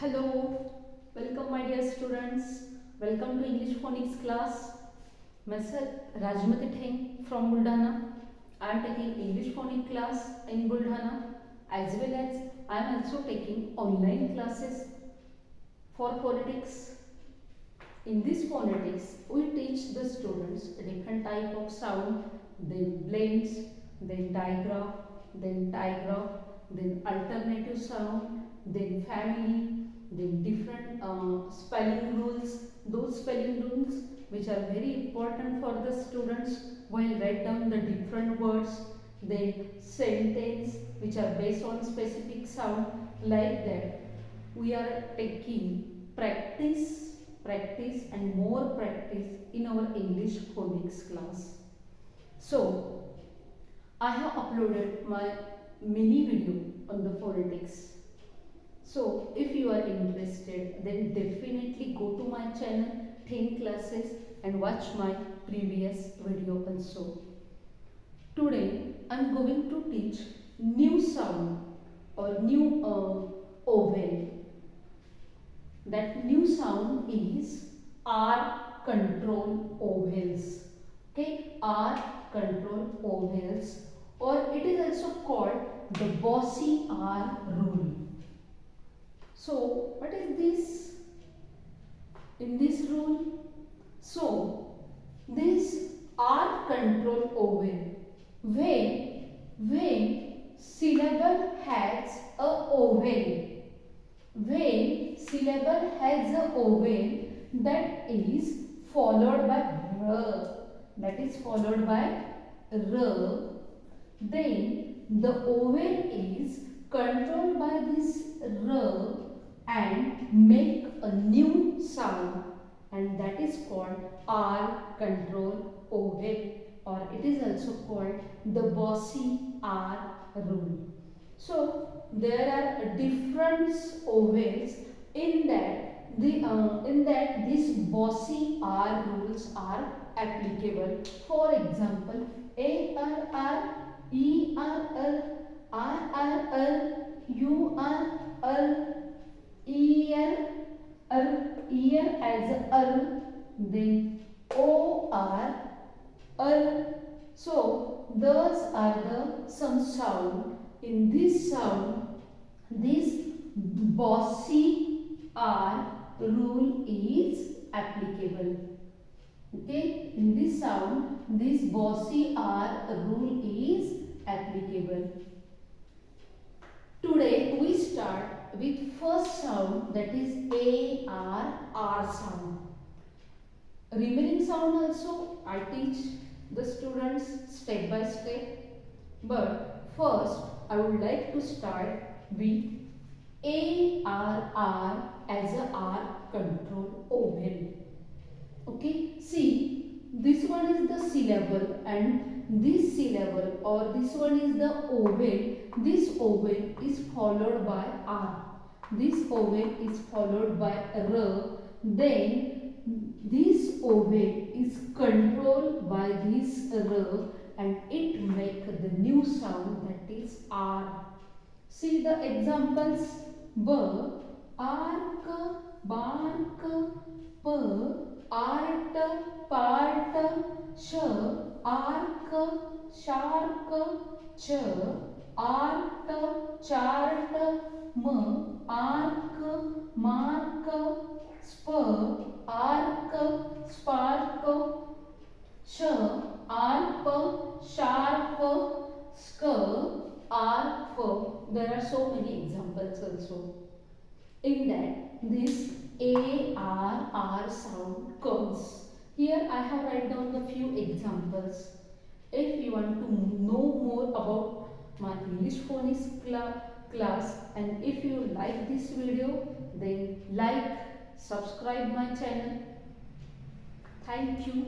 Hello, welcome my dear students. Welcome to English phonics class. Myself Rajmati Theng from Buldhana. I am taking English phonics class in Buldhana, as well as I am also taking online classes for phonetics. In this phonetics, we teach the students a different type of sound, then blends, then digraph, then alternative sound, then family, then different spelling rules. Those spelling rules which are very important for the students while write down the different words, then sentence which are based on specific sound. Like that, we are taking practice and more practice in our English phonics class. So I have uploaded my mini video on the phonetics. So if you are interested, then definitely go to my channel Theng Classes and watch my previous video also. Today I am going to teach new sound or new vowel. That new sound is R control vowels. Okay, R control vowels, or it is also called the bossy R rule. So what is this in this rule? So this R control vowel, when syllable has a vowel, when syllable has a vowel that is followed by r, then the vowel is controlled by this r and make a new sound, and that is called R control vowel, or it is also called the bossy R rule. So there are different vowels in that these bossy R rules are applicable. For example, A R R, E R R, R R R, U R R, ear as a then O R. So those are the some sound. In this sound, this bossy R rule is applicable. Okay, in this sound, this bossy R rule is applicable. Today we start with first sound, that is R sound. Remaining sound also I teach the students step by step, but first I would like to start with ARR as a R control vowel. Okay, see, this one is the syllable and this syllable, or this one is the vowel. This vowel is followed by R. This vowel is followed by R. Then this vowel is controlled by this R and it make the new sound, that is R. See the examples: B, ark, bark, P, art, part, sh, ark, shark, ch, art, chart, m, ark, mark, sp, ark, spark, sh, arp, sharp, sk, arf. There are so many examples also. In that, this ARR sound comes. Here I have write down the few examples. If you want to know more about my English phonics class, and if you like this video, then like, subscribe my channel. Thank you.